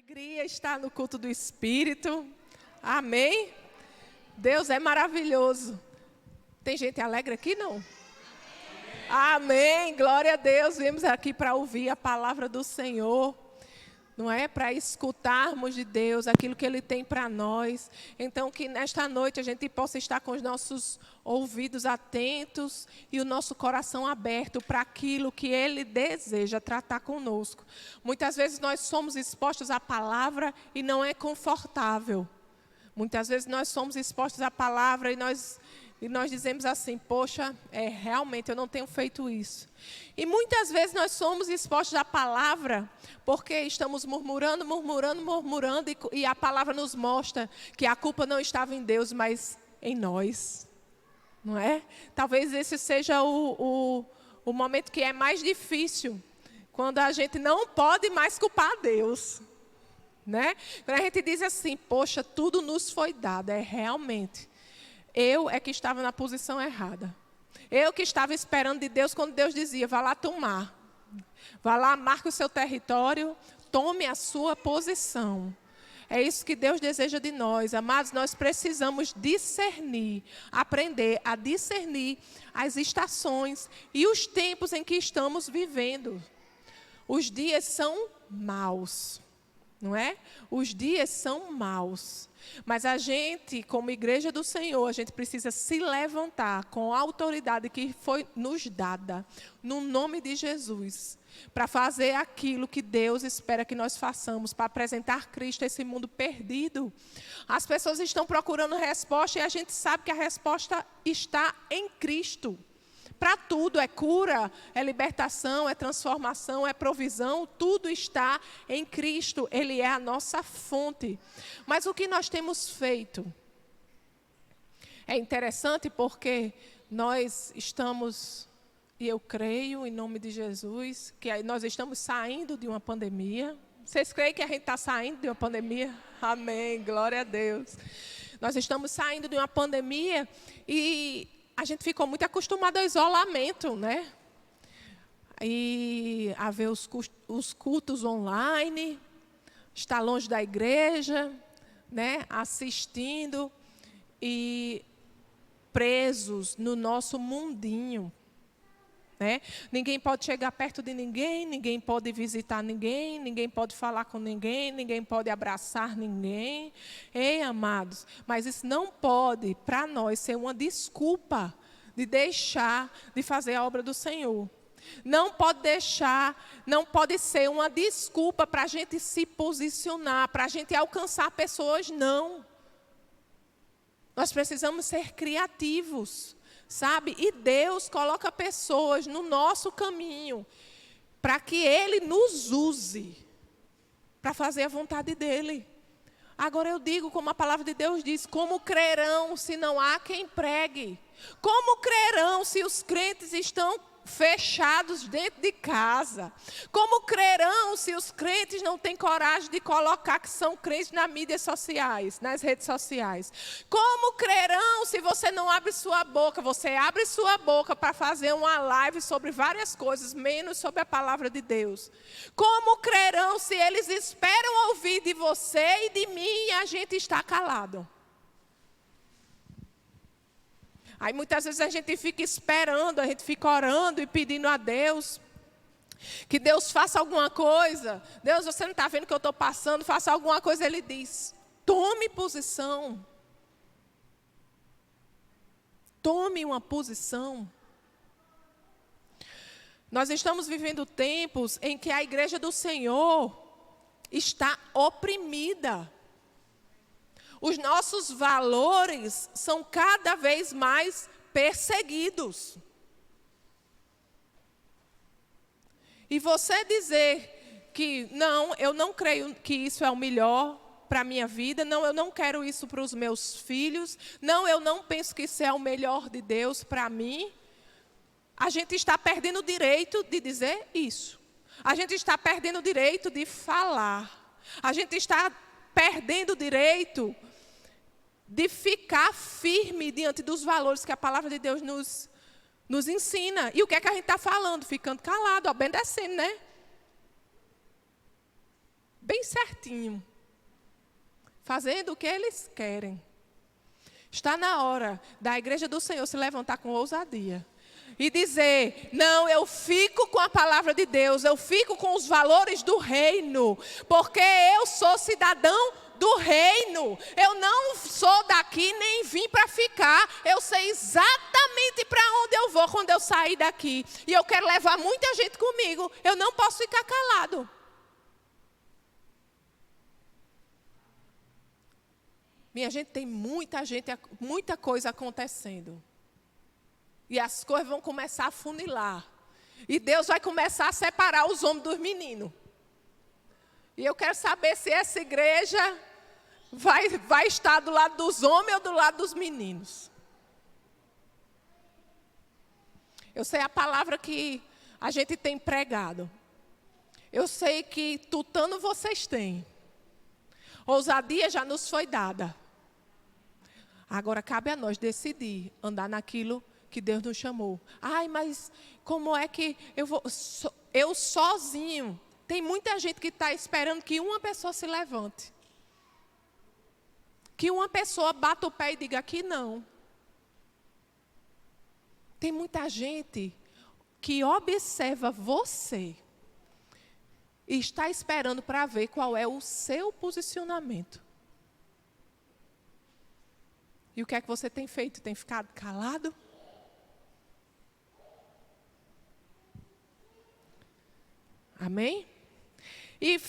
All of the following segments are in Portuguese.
alegria estar no culto do Espírito. Amém? Deus é maravilhoso. Tem gente alegre aqui, não? Amém. Glória a Deus. Viemos aqui para ouvir a palavra do Senhor. Não é? Para escutarmos de Deus aquilo que Ele tem para nós. Então, que nesta noite a gente possa estar com os nossos ouvidos atentos e o nosso coração aberto para aquilo que Ele deseja tratar conosco. Muitas vezes nós somos expostos à palavra e não é confortável. Muitas vezes nós somos expostos à palavra e nós dizemos assim, poxa, realmente eu não tenho feito isso. E muitas vezes nós somos expostos à palavra porque estamos murmurando, e a palavra nos mostra que a culpa não estava em Deus, mas em nós. Não é? Talvez esse seja o momento que é mais difícil, quando a gente não pode mais culpar Deus. Né? Quando a gente diz assim, poxa, tudo nos foi dado, realmente. Eu é que estava na posição errada. Eu que estava esperando de Deus quando Deus dizia, vá lá tomar. Vá lá, marque o seu território, tome a sua posição. É isso que Deus deseja de nós. Amados, nós precisamos discernir, aprender a discernir as estações e os tempos em que estamos vivendo. Os dias são maus. Não é? Os dias são maus. Mas a gente, como igreja do Senhor, a gente precisa se levantar com a autoridade que foi nos dada, no nome de Jesus, para fazer aquilo que Deus espera que nós façamos, para apresentar Cristo a esse mundo perdido. As pessoas estão procurando resposta e a gente sabe que a resposta está em Cristo. Para tudo, é cura, é libertação, é transformação, é provisão, tudo está em Cristo, Ele é a nossa fonte. Mas o que nós temos feito? É interessante porque nós estamos, e eu creio, em nome de Jesus, que nós estamos saindo de uma pandemia. Vocês creem que a gente está saindo de uma pandemia? Amém, glória a Deus. Nós estamos saindo de uma pandemia e a gente ficou muito acostumado ao isolamento, né? E a ver os cultos online, estar longe da igreja, né? Assistindo e presos no nosso mundinho. Né? Ninguém pode chegar perto de ninguém, ninguém pode visitar ninguém, ninguém pode falar com ninguém, ninguém pode abraçar ninguém. Ei, amados, mas isso não pode, para nós, ser uma desculpa de deixar de fazer a obra do Senhor. Não pode não pode ser uma desculpa para a gente se posicionar, para a gente alcançar pessoas, não. Nós precisamos ser criativos. Sabe? E Deus coloca pessoas no nosso caminho para que Ele nos use para fazer a vontade dEle. Agora eu digo, como a palavra de Deus diz, como crerão se não há quem pregue? Como crerão se os crentes estão fechados dentro de casa? Como crerão se os crentes não têm coragem de colocar que são crentes nas mídias sociais, nas redes sociais? Como crerão se você não abre sua boca? Você abre sua boca para fazer uma live sobre várias coisas, menos sobre a palavra de Deus. Como crerão se eles esperam ouvir de você e de mim e a gente está calado? Aí muitas vezes a gente fica esperando, a gente fica orando e pedindo a Deus que Deus faça alguma coisa. Deus, você não está vendo o que eu estou passando, faça alguma coisa. Ele diz, tome posição. Tome uma posição. Nós estamos vivendo tempos em que a igreja do Senhor está oprimida. Os nossos valores são cada vez mais perseguidos. E você dizer que, não, eu não creio que isso é o melhor para a minha vida, não, eu não quero isso para os meus filhos, não, eu não penso que isso é o melhor de Deus para mim, a gente está perdendo o direito de dizer isso. A gente está perdendo o direito de falar. A gente está perdendo o direito de ficar firme diante dos valores que a palavra de Deus nos ensina. E o que é que a gente está falando? Ficando calado, obedecendo, né? bem certinho, fazendo o que eles querem. Está na hora da igreja do Senhor se levantar com ousadia e dizer: não, eu fico com a palavra de Deus, eu fico com os valores do reino, porque eu sou cidadão do reino. Eu não sou daqui nem vim para ficar. Eu sei exatamente para onde eu vou quando eu sair daqui. E eu quero levar muita gente comigo. Eu não posso ficar calado. Minha gente, tem muita coisa acontecendo. E as coisas vão começar a funilar. E Deus vai começar a separar os homens dos meninos. E eu quero saber se essa igreja vai estar do lado dos homens ou do lado dos meninos. Eu sei a palavra que a gente tem pregado. Eu sei que tutano vocês têm. Ousadia já nos foi dada. Agora cabe a nós decidir andar naquilo que Deus nos chamou. Ai, mas como é que eu vou? Eu sozinho. Tem muita gente que está esperando que uma pessoa se levante. Que uma pessoa bata o pé e diga que não. Tem muita gente que observa você e está esperando para ver qual é o seu posicionamento. E o que é que você tem feito? Tem ficado calado? Amém? E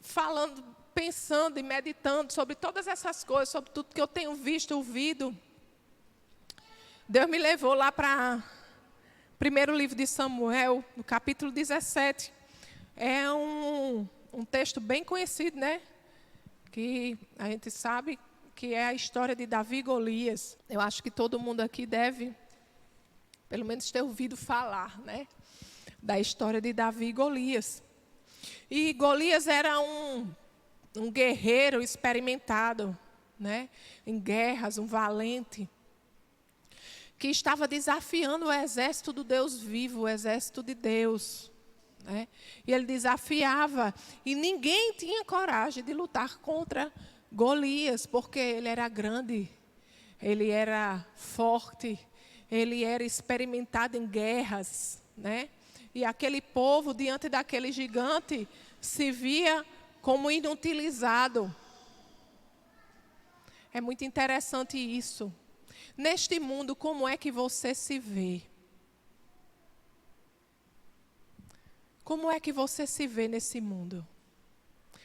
falando, pensando e meditando sobre todas essas coisas, sobre tudo que eu tenho visto, ouvido, Deus me levou lá para o primeiro livro de Samuel, no capítulo 17. É um texto bem conhecido, né? Que a gente sabe que é a história de Davi e Golias. Eu acho que todo mundo aqui deve, pelo menos, ter ouvido falar, né? Da história de Davi e Golias. E Golias era um guerreiro experimentado, né? Em guerras, um valente, que estava desafiando o exército do Deus vivo, o exército de Deus. Né? E ele desafiava, e ninguém tinha coragem de lutar contra Golias, porque ele era grande, ele era forte, ele era experimentado em guerras, né? E aquele povo, diante daquele gigante, se via como inutilizado. É muito interessante isso. Neste mundo, como é que você se vê? Como é que você se vê nesse mundo?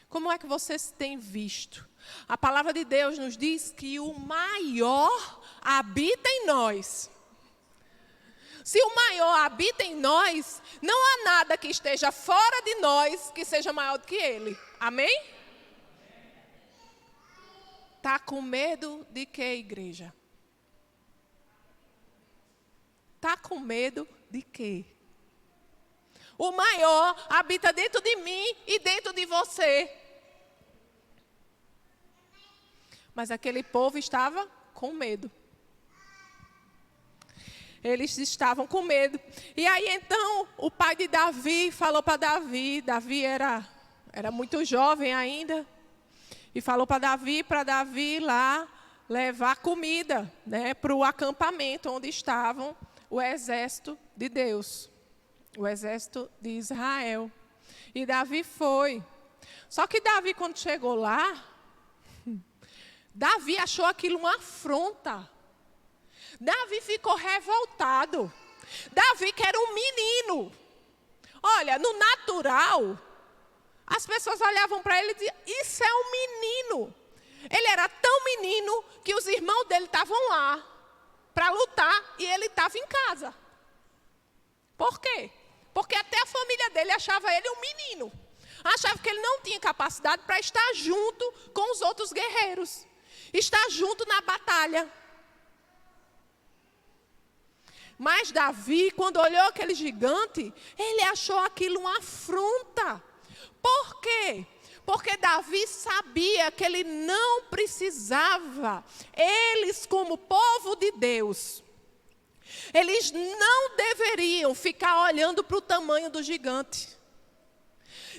Como é que você se tem visto? A palavra de Deus nos diz que o maior habita em nós. Se o maior habita em nós, não há nada que esteja fora de nós que seja maior do que ele. Amém? Está com medo de quê, igreja? Está com medo de quê? O maior habita dentro de mim e dentro de você. Mas aquele povo estava com medo. Eles estavam com medo. E aí então o pai de Davi falou para Davi. Davi era muito jovem ainda. E falou para Davi lá levar comida, né, para o acampamento onde estavam o exército de Deus. O exército de Israel. E Davi foi. Só que Davi, quando chegou lá, Davi achou aquilo uma afronta. Davi ficou revoltado. Davi, que era um menino. Olha, no natural, as pessoas olhavam para ele e diziam: isso é um menino. Ele era tão menino que os irmãos dele estavam lá para lutar e ele estava em casa. Por quê? Porque até a família dele achava ele um menino. Achava que ele não tinha capacidade para estar junto com os outros guerreiros. Estar junto na batalha. Mas Davi, quando olhou aquele gigante, ele achou aquilo uma afronta. Por quê? Porque Davi sabia que ele não precisava, eles como povo de Deus, eles não deveriam ficar olhando para o tamanho do gigante.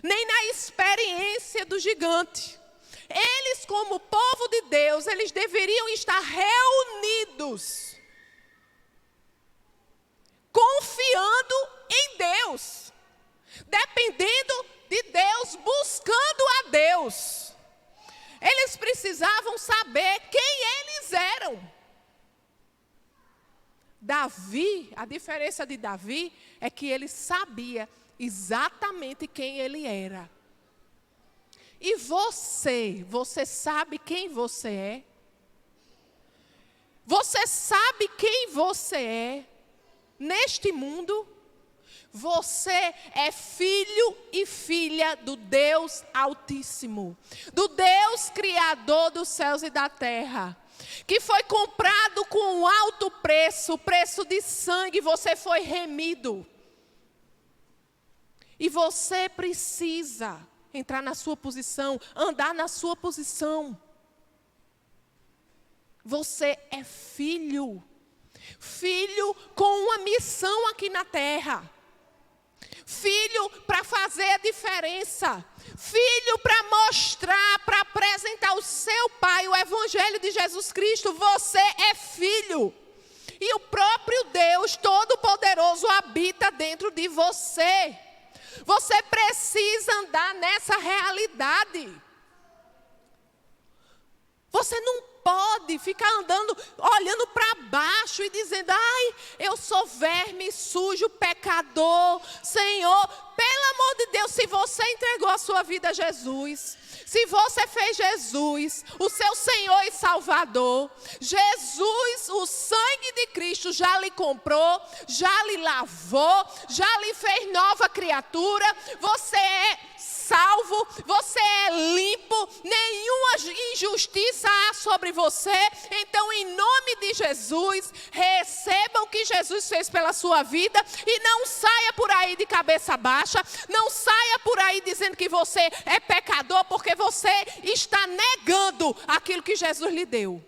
nem na experiência do gigante. Eles, como povo de Deus, eles deveriam estar reunidos, confiando em Deus, dependendo de Deus, buscando a Deus. Eles precisavam saber quem eles eram. Davi, a diferença de Davi é que ele sabia exatamente quem ele era. E você sabe quem você é? Você sabe quem você é neste mundo? Você é filho e filha do Deus Altíssimo, do Deus Criador dos céus e da terra, que foi comprado com um alto preço, preço de sangue, você foi remido. E você precisa entrar na sua posição, andar na sua posição. Você é filho, filho com uma missão aqui na terra. Filho para fazer a diferença. Filho para mostrar, para apresentar ao seu Pai o Evangelho de Jesus Cristo. Você é filho. E o próprio Deus Todo-Poderoso habita dentro de você. Você precisa andar nessa realidade. Você não pode ficar andando, olhando para baixo e dizendo: ai, eu sou verme, sujo, pecador. Senhor, pelo amor de Deus, se você entregou a sua vida a Jesus, se você fez Jesus o seu Senhor e Salvador, Jesus, o sangue de Cristo já lhe comprou, já lhe lavou, já lhe fez nova criatura, você é salvo, você é limpo, nenhuma injustiça há sobre você. Então, em nome de Jesus, receba o que Jesus fez pela sua vida e não saia por aí de cabeça baixa, não saia por aí dizendo que você é pecador, porque você está negando aquilo que Jesus lhe deu.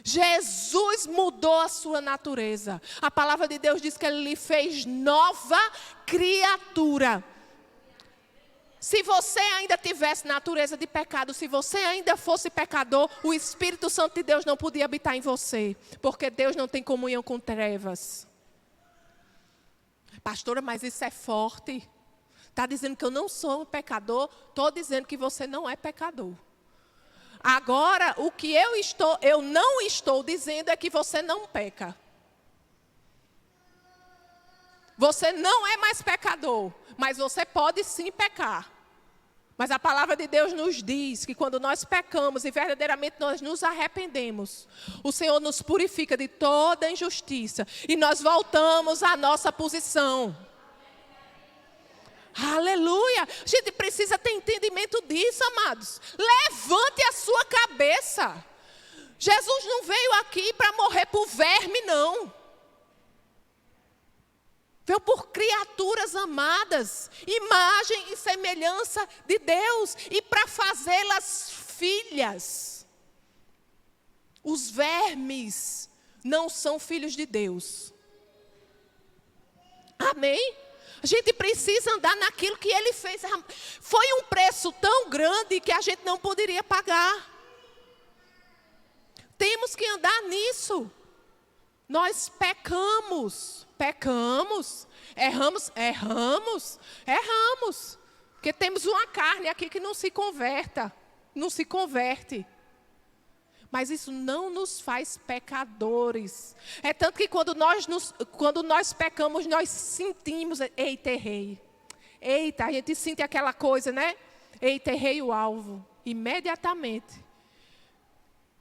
Jesus mudou a sua natureza. A palavra de Deus diz que Ele lhe fez nova criatura. Se você ainda tivesse natureza de pecado, se você ainda fosse pecador, o Espírito Santo de Deus não podia habitar em você, porque Deus não tem comunhão com trevas. Pastora, mas isso é forte. Está dizendo que eu não sou um pecador, estou dizendo que você não é pecador. Agora, o que eu não estou dizendo é que você não peca. Você não é mais pecador, mas você pode sim pecar. Mas a palavra de Deus nos diz que quando nós pecamos e verdadeiramente nós nos arrependemos, o Senhor nos purifica de toda injustiça e nós voltamos à nossa posição. Aleluia! A gente precisa ter entendimento disso, amados. Levante a sua cabeça. Jesus não veio aqui para morrer por verme, não. Veio por criaturas amadas, imagem e semelhança de Deus, e para fazê-las filhas. Os vermes não são filhos de Deus. Amém? A gente precisa andar naquilo que Ele fez. Foi um preço tão grande que a gente não poderia pagar. Temos que andar nisso. Nós pecamos, erramos. Porque temos uma carne aqui que não se converte. Mas isso não nos faz pecadores. É tanto que quando nós pecamos, nós sentimos, eita, errei. Eita, a gente sente aquela coisa, né? Eita, errei o alvo. Imediatamente.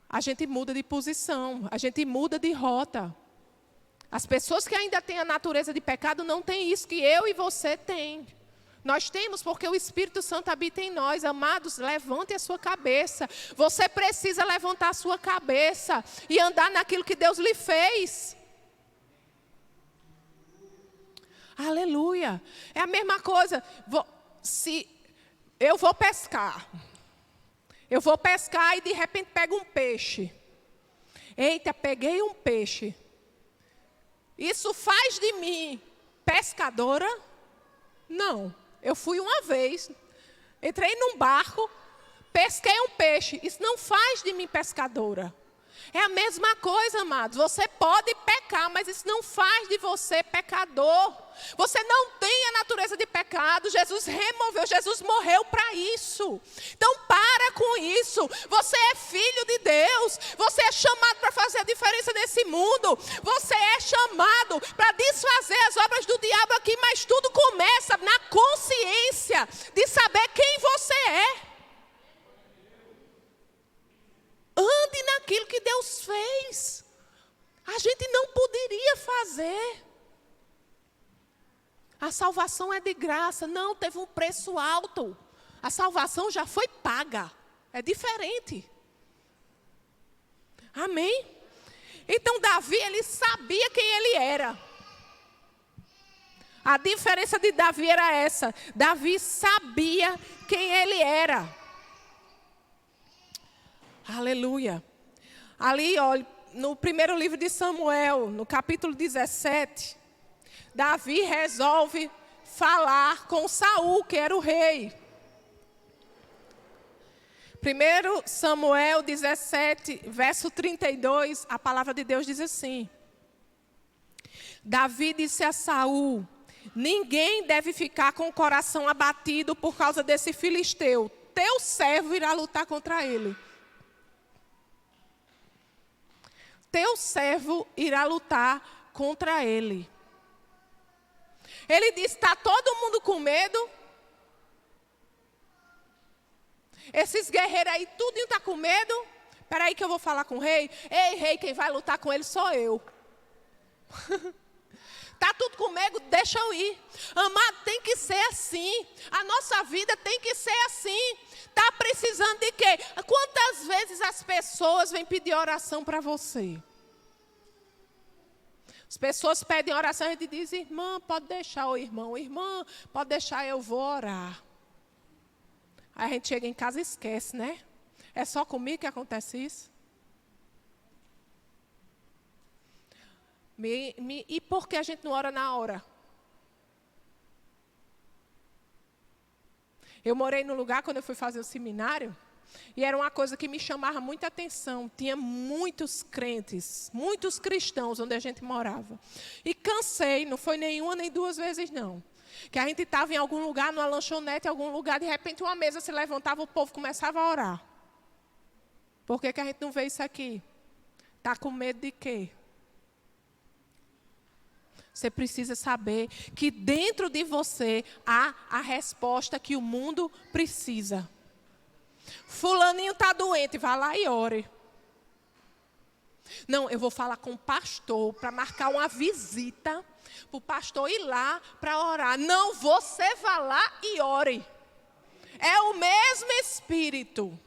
A gente muda de posição, a gente muda de rota. As pessoas que ainda têm a natureza de pecado não têm isso que eu e você tem. Nós temos porque o Espírito Santo habita em nós. Amados, levante a sua cabeça. Você precisa levantar a sua cabeça e andar naquilo que Deus lhe fez. Aleluia. É a mesma coisa. Se eu vou pescar. Eu vou pescar e de repente pego um peixe. Eita, peguei um peixe. Isso faz de mim pescadora? Não. Eu fui uma vez, entrei num barco, pesquei um peixe. Isso não faz de mim pescadora. É a mesma coisa, amados. Você pode pecar, mas isso não faz de você pecador. Você não tem a natureza de pecado. Jesus removeu, Jesus morreu para isso. Então para com isso. Você é filho de Deus. Você é chamado para fazer a diferença nesse mundo. Você é chamado para desfazer as obras do diabo aqui, mas tudo começa na consciência de saber quem você é. Ande naquilo que Deus fez. A gente não poderia fazer. A salvação é de graça. Não, teve um preço alto. A salvação já foi paga. É diferente. Amém? Então Davi, ele sabia quem ele era. A diferença de Davi era essa. Davi sabia quem ele era. Aleluia. Ali, olha, no primeiro livro de Samuel, no capítulo 17, Davi resolve falar com Saul, que era o rei. 1 Samuel 17, verso 32, a palavra de Deus diz assim: Davi disse a Saul: ninguém deve ficar com o coração abatido por causa desse filisteu. Teu servo irá lutar contra ele. Teu servo irá lutar contra ele. Ele disse: está todo mundo com medo? Esses guerreiros aí, tudo está com medo? Espera aí que eu vou falar com o rei. Ei, rei, quem vai lutar com ele sou eu. Está tudo com medo? Deixa eu ir. Amado, tem que ser assim. A nossa vida tem que ser assim. Está precisando de quê? Quantas vezes as pessoas vêm pedir oração para você? As pessoas pedem oração e a gente diz: irmã, pode deixar, ô irmão. Irmã, pode deixar, eu vou orar. Aí a gente chega em casa e esquece, né? É só comigo que acontece isso? E por que a gente não ora na hora? Eu morei num lugar quando eu fui fazer o seminário, e era uma coisa que me chamava muita atenção. Tinha muitos crentes, muitos cristãos onde a gente morava. E cansei, não foi nenhuma nem duas vezes não. Que a gente estava em algum lugar, numa lanchonete, em algum lugar, de repente uma mesa se levantava, o povo começava a orar. Por que a gente não vê isso aqui? Está com medo de quê? Você precisa saber que dentro de você há a resposta que o mundo precisa. Fulaninho está doente, vá lá e ore. Não, eu vou falar com o pastor para marcar uma visita, para o pastor ir lá para orar. Não, você vá lá e ore. É o mesmo Espírito.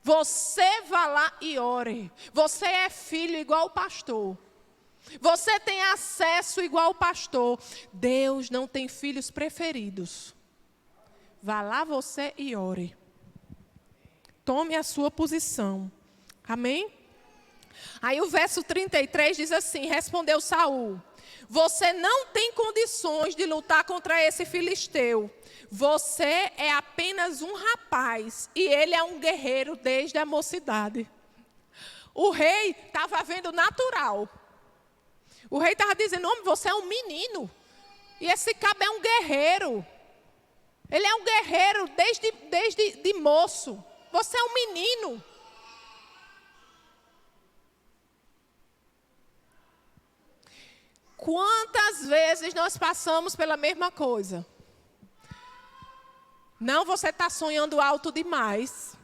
Você vá lá e ore. Você é filho igual o pastor. Você tem acesso igual o pastor. Deus não tem filhos preferidos. Vá lá você e ore. Tome a sua posição. Amém? Aí o verso 33 diz assim: respondeu Saul: você não tem condições de lutar contra esse filisteu. Você é apenas um rapaz e ele é um guerreiro desde a mocidade. O rei estava vendo natural. O rei estava dizendo: homem, você é um menino. E esse cabo é um guerreiro. Ele é um guerreiro desde de moço. Você é um menino. Quantas vezes nós passamos pela mesma coisa? Não, você está sonhando alto demais.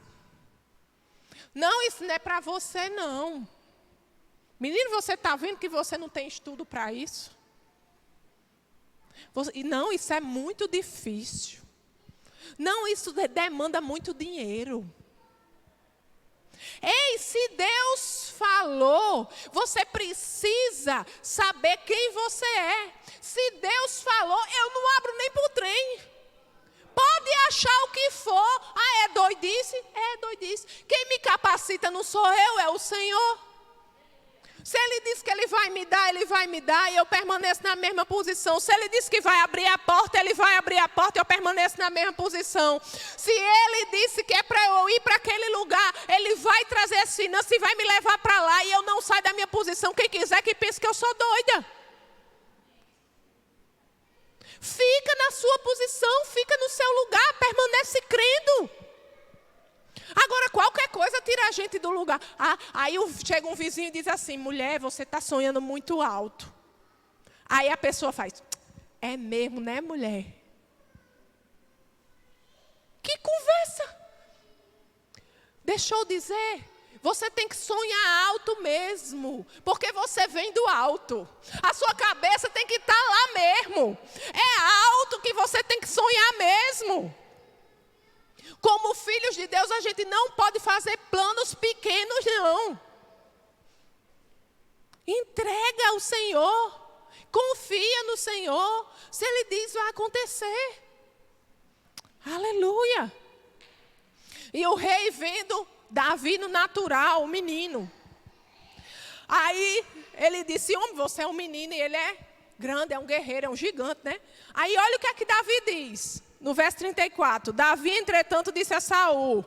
Não, isso não é para você, não. Menino, você está vendo que você não tem estudo para isso? Não, isso é muito difícil. Não, isso demanda muito dinheiro. Ei, se Deus falou, você precisa saber quem você é. Se Deus falou, eu não abro nem para o trem. Pode achar o que for. Ah, é doidice? É doidice. Quem me capacita não sou eu, é o Senhor. Se Ele diz que Ele vai me dar, Ele vai me dar e eu permaneço na mesma posição. Se Ele diz que vai abrir a porta, Ele vai abrir a porta e eu permaneço na mesma posição. Se Ele disse que é para eu ir para aquele lugar, Ele vai trazer as finanças e vai me levar para lá e eu não saio da minha posição. Quem quiser que pense que eu sou doida. Fica na sua posição, fica no seu lugar, permanece crendo. Agora, qualquer coisa tira a gente do lugar. Aí chega um vizinho e diz assim, mulher, você está sonhando muito alto. Aí a pessoa faz, é mesmo, né, mulher? Que conversa. Deixa eu dizer, você tem que sonhar alto mesmo, porque você vem do alto. A sua cabeça tem que estar lá mesmo. É alto que você tem que sonhar mesmo. Como filhos de Deus, a gente não pode fazer planos pequenos, não. Entrega ao Senhor. Confia no Senhor. Se Ele diz, vai acontecer. Aleluia. E o rei vendo Davi no natural, o menino. Aí ele disse, homem, você é um menino e ele é grande, é um guerreiro, é um gigante, né? Aí olha o que é que Davi diz. No verso 34, Davi, entretanto, disse a Saul,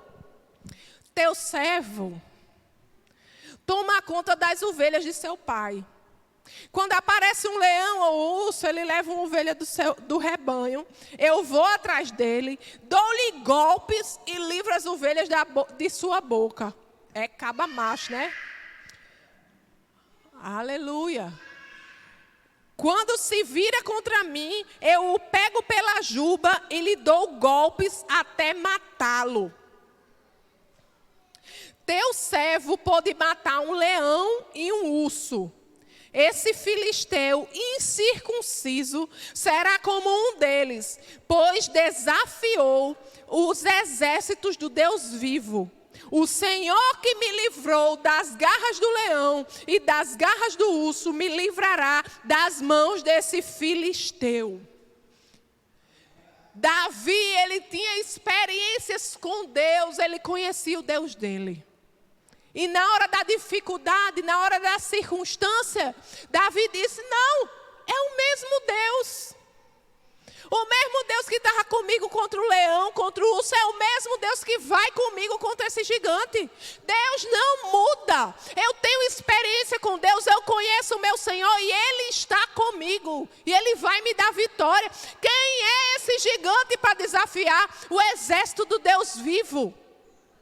teu servo toma conta das ovelhas de seu pai. Quando aparece um leão ou urso, ele leva uma ovelha do rebanho. Eu vou atrás dele, dou-lhe golpes e livro as ovelhas de sua boca. É caba macho, né? Aleluia. Quando se vira contra mim, eu o pego pela juba e lhe dou golpes até matá-lo. Teu servo pode matar um leão e um urso. Esse filisteu incircunciso será como um deles, pois desafiou os exércitos do Deus vivo. O Senhor que me livrou das garras do leão e das garras do urso me livrará das mãos desse filisteu. Davi, ele tinha experiências com Deus, ele conhecia o Deus dele. E na hora da dificuldade, na hora da circunstância, Davi disse, não, é o mesmo Deus. O mesmo Deus que estava comigo contra o leão, contra o urso, é o mesmo Deus que vai comigo contra esse gigante. Deus não muda. Eu tenho experiência com Deus, eu conheço o meu Senhor e Ele está comigo. E Ele vai me dar vitória. Quem é esse gigante para desafiar o exército do Deus vivo?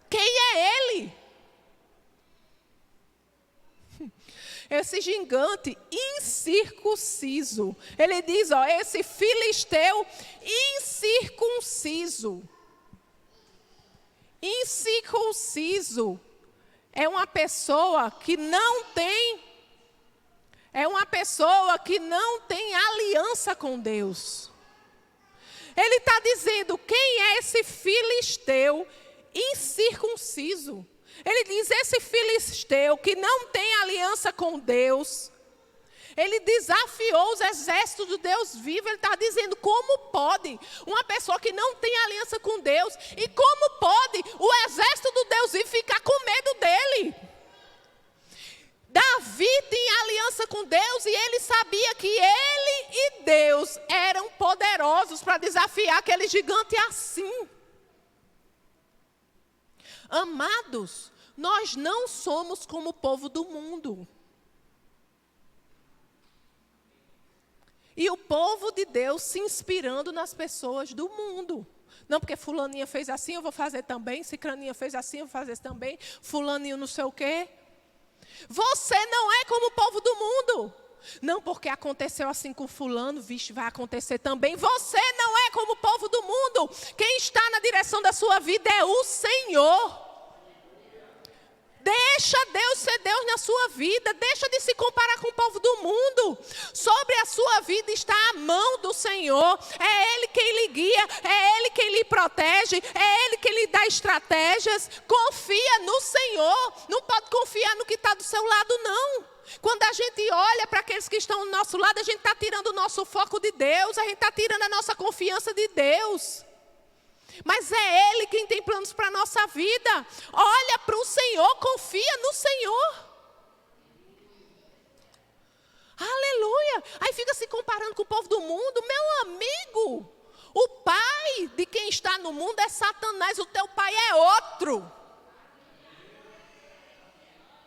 Quem é Ele? Esse gigante incircunciso. Ele diz, ó, esse filisteu incircunciso. Incircunciso é uma pessoa que não tem aliança com Deus. Ele está dizendo, quem é esse filisteu incircunciso? Ele diz, esse filisteu que não tem aliança com Deus, ele desafiou os exércitos do Deus vivo. Ele está dizendo, como pode uma pessoa que não tem aliança com Deus, e como pode o exército do Deus vivo ficar com medo dele? Davi tinha aliança com Deus e ele sabia que ele e Deus eram poderosos para desafiar aquele gigante assim. Amados, nós não somos como o povo do mundo. E o povo de Deus se inspirando nas pessoas do mundo. Não, porque fulaninha fez assim, eu vou fazer também. Cicraninha fez assim, eu vou fazer também. Fulaninho não sei o quê. Você não é como o povo do mundo. Não, porque aconteceu assim com fulano, vixe, vai acontecer também. Você não é como o povo do mundo. Quem está na direção da sua vida é o Senhor. Deixa Deus ser Deus na sua vida. Deixa de se comparar com o povo do mundo. Sobre a sua vida está a mão do Senhor. É Ele quem lhe guia. É Ele quem lhe protege. É Ele quem lhe dá estratégias. Confia no Senhor. Não pode confiar no que está do seu lado, não. Quando a gente olha para aqueles que estão do nosso lado, a gente está tirando o nosso foco de Deus. A gente está tirando a nossa confiança de Deus. Mas é Ele quem tem planos para a nossa vida. Olha para o Senhor, confia no Senhor. Aleluia! Aí fica se comparando com o povo do mundo. Meu amigo, o pai de quem está no mundo é Satanás, o teu pai é outro.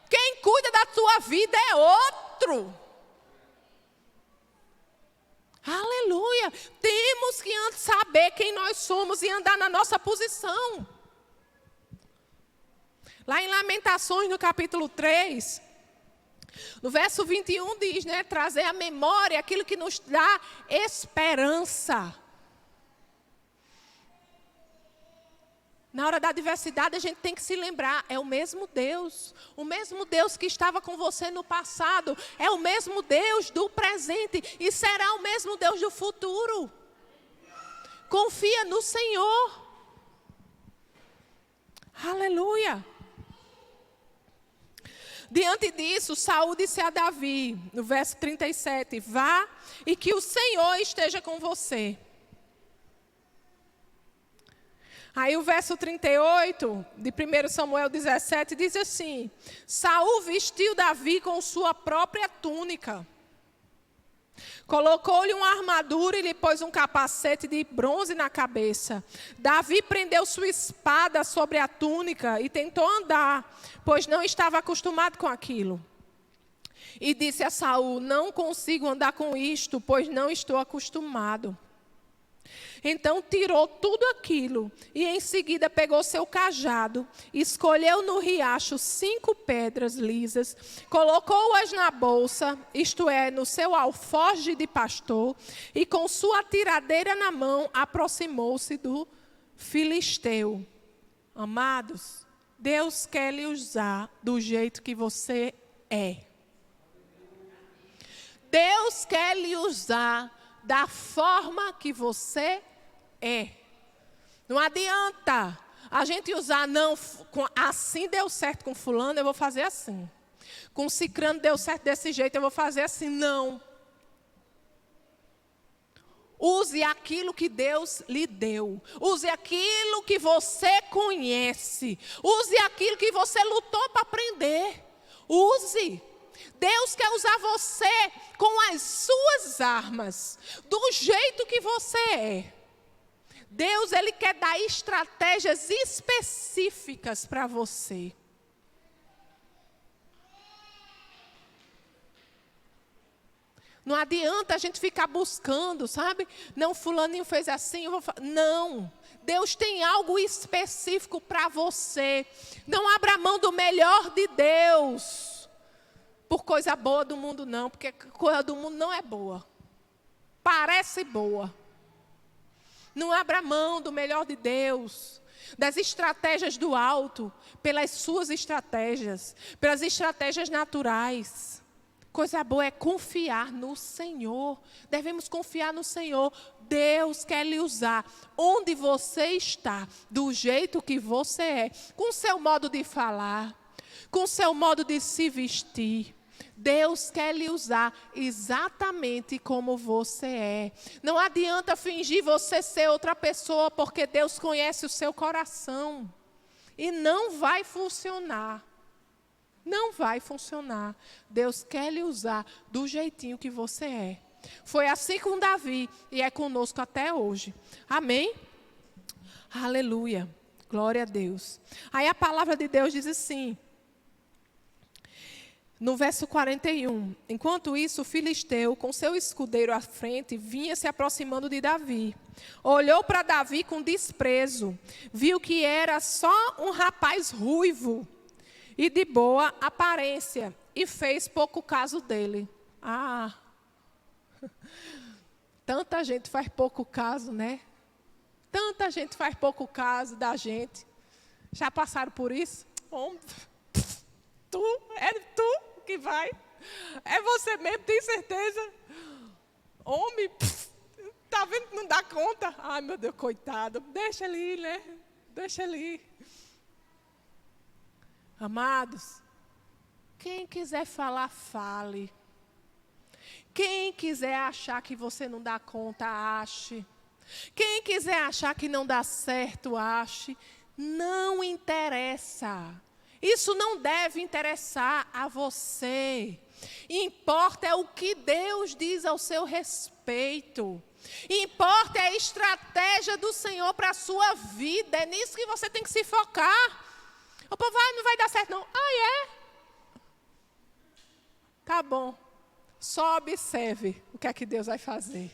Quem cuida da tua vida é outro. Aleluia! Temos que antes saber quem nós somos e andar na nossa posição. Lá em Lamentações, no capítulo 3, no verso 21 diz, né? Trazer à memória aquilo que nos dá esperança. Na hora da adversidade, a gente tem que se lembrar, é o mesmo Deus que estava com você no passado, é o mesmo Deus do presente e será o mesmo Deus do futuro. Confia no Senhor. Aleluia. Diante disso, Saul disse a Davi, no verso 37, vá e que o Senhor esteja com você. Aí o verso 38, de 1 Samuel 17, diz assim, Saul vestiu Davi com sua própria túnica. Colocou-lhe uma armadura e lhe pôs um capacete de bronze na cabeça. Davi prendeu sua espada sobre a túnica e tentou andar, pois não estava acostumado com aquilo. E disse a Saul, não consigo andar com isto, pois não estou acostumado. Então tirou tudo aquilo e em seguida pegou seu cajado, escolheu no riacho 5 pedras lisas, colocou-as na bolsa, isto é, no seu alforje de pastor, e com sua tiradeira na mão aproximou-se do filisteu. Amados, Deus quer lhe usar do jeito que você é. Deus quer lhe usar da forma que você é. Não adianta a gente usar, não, assim deu certo com fulano, eu vou fazer assim. Com cicrano deu certo desse jeito, eu vou fazer assim. Não. Use aquilo que Deus lhe deu. Use aquilo que você conhece. Use aquilo que você lutou para aprender. Use. Deus quer usar você com as suas armas, do jeito que você é. Deus, Ele quer dar estratégias específicas para você. Não adianta a gente ficar buscando, sabe? Não, fulaninho fez assim, eu vou fazer. Não. Deus tem algo específico para você. Não abra mão do melhor de Deus. Por coisa boa do mundo não, porque coisa do mundo não é boa. Parece boa. Não abra mão do melhor de Deus, das estratégias do alto, pelas suas estratégias, pelas estratégias naturais. Coisa boa é confiar no Senhor. Devemos confiar no Senhor. Deus quer lhe usar onde você está, do jeito que você é, com o seu modo de falar, com o seu modo de se vestir. Deus quer lhe usar exatamente como você é. Não adianta fingir você ser outra pessoa, porque Deus conhece o seu coração. E não vai funcionar. Não vai funcionar. Deus quer lhe usar do jeitinho que você é. Foi assim com Davi e é conosco até hoje. Amém? Aleluia. Glória a Deus. Aí a palavra de Deus diz assim. No verso 41, enquanto isso, o filisteu, com seu escudeiro à frente, vinha se aproximando de Davi. Olhou para Davi com desprezo, viu que era só um rapaz ruivo e de boa aparência, e fez pouco caso dele. Tanta gente faz pouco caso, né? Tanta gente faz pouco caso da gente. Já passaram por isso? É tu que vai. É você mesmo, tem certeza? Homem, tá vendo que não dá conta? Ai, meu Deus, coitado. Deixa ele ir, né? Deixa ele ir. Amados, quem quiser falar, fale. Quem quiser achar que você não dá conta, ache. Quem quiser achar que não dá certo, ache. Não interessa. Isso não deve interessar a você. Importa é o que Deus diz ao seu respeito. Importa é a estratégia do Senhor para a sua vida. É nisso que você tem que se focar. O povo não vai dar certo não. É? Tá bom. Só observe o que é que Deus vai fazer.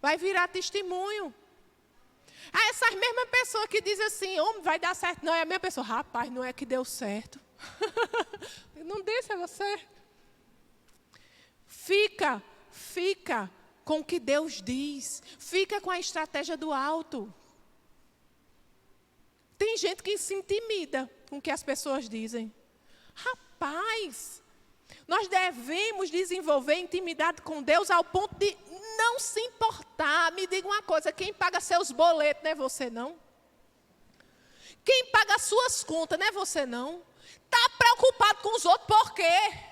Vai virar testemunho. Essas mesmas pessoas que dizem assim, homem, vai dar certo. Não, é a mesma pessoa. Rapaz, não é que deu certo. Não deu certo. Fica com o que Deus diz. Fica com a estratégia do alto. Tem gente que se intimida com o que as pessoas dizem. Rapaz, nós devemos desenvolver intimidade com Deus ao ponto de não se importar. Me diga uma coisa, quem paga seus boletos não é você não? Quem paga as suas contas não é você não? Está preocupado com os outros por quê?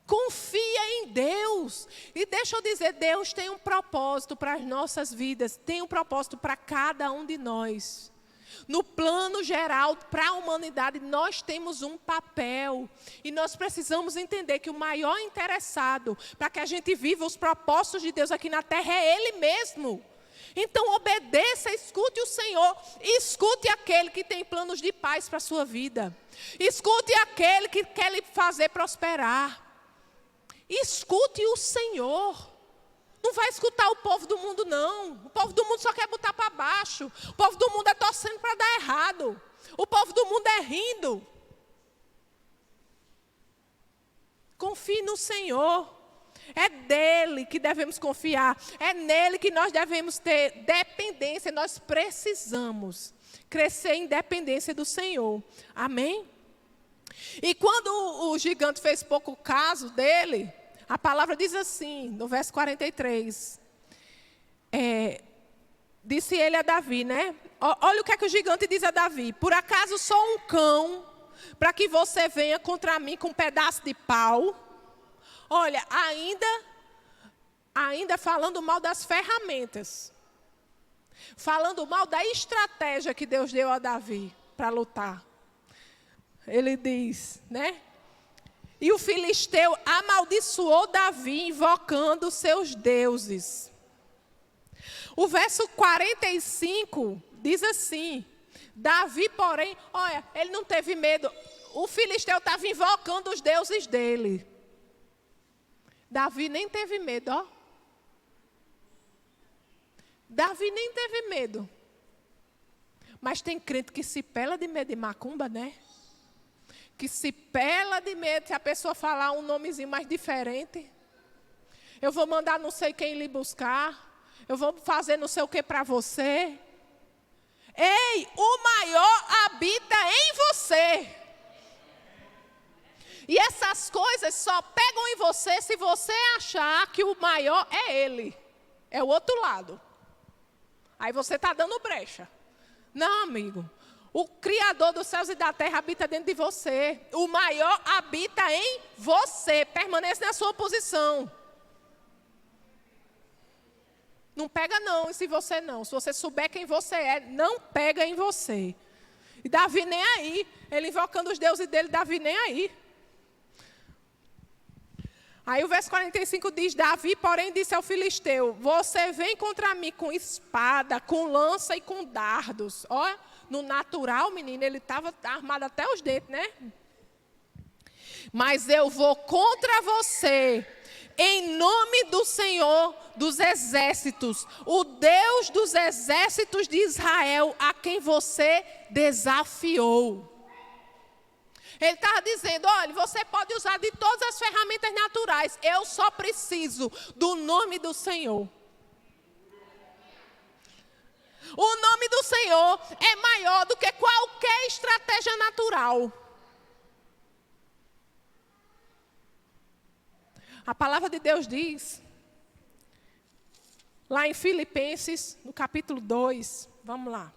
Confia em Deus. E deixa eu dizer, Deus tem um propósito para as nossas vidas. Tem um propósito para cada um de nós. No plano geral, para a humanidade, nós temos um papel. E nós precisamos entender que o maior interessado para que a gente viva os propósitos de Deus aqui na terra é Ele mesmo. Então obedeça, escute o Senhor. Escute aquele que tem planos de paz para a sua vida. Escute aquele que quer lhe fazer prosperar. Escute o Senhor. Não vai escutar o povo do mundo, não. O povo do mundo só quer botar para baixo. O povo do mundo é torcendo para dar errado. O povo do mundo é rindo. Confie no Senhor. É dele que devemos confiar. É nele que nós devemos ter dependência. Nós precisamos crescer em dependência do Senhor. Amém? E quando o gigante fez pouco caso dele, a palavra diz assim, no verso 43. Disse ele a Davi, né? Olha o que é que o gigante diz a Davi. Por acaso sou um cão para que você venha contra mim com um pedaço de pau? Olha, ainda falando mal das ferramentas. Falando mal da estratégia que Deus deu a Davi para lutar. Ele diz, né? E o filisteu amaldiçoou Davi, invocando seus deuses. O verso 45 diz assim: Davi, porém, olha, ele não teve medo. O filisteu estava invocando os deuses dele. Davi nem teve medo, ó. Davi nem teve medo. Mas tem crente que se pela de medo de macumba, né? Que se pela de medo se a pessoa falar um nomezinho mais diferente. Eu vou mandar não sei quem lhe buscar. Eu vou fazer não sei o que para você. Ei, o maior habita em você. E essas coisas só pegam em você se você achar que o maior é ele. É o outro lado. Aí você está dando brecha. Não, amigo. O Criador dos céus e da terra habita dentro de você. O maior habita em você. Permanece na sua posição. Não pega não, e se você não. Se você souber quem você é, não pega em você. E Davi nem aí. Ele invocando os deuses dele, Davi nem aí. Aí o verso 45 diz, Davi, porém, disse ao filisteu, você vem contra mim com espada, com lança e com dardos. Ó, no natural, menino, ele estava armado até os dentes, né? Mas eu vou contra você, em nome do Senhor dos exércitos, o Deus dos exércitos de Israel, a quem você desafiou. Ele estava dizendo, olha, você pode usar de todas as ferramentas naturais, eu só preciso do nome do Senhor. O nome do Senhor é maior do que qualquer estratégia natural. A palavra de Deus diz, lá em Filipenses, no capítulo 2, vamos lá.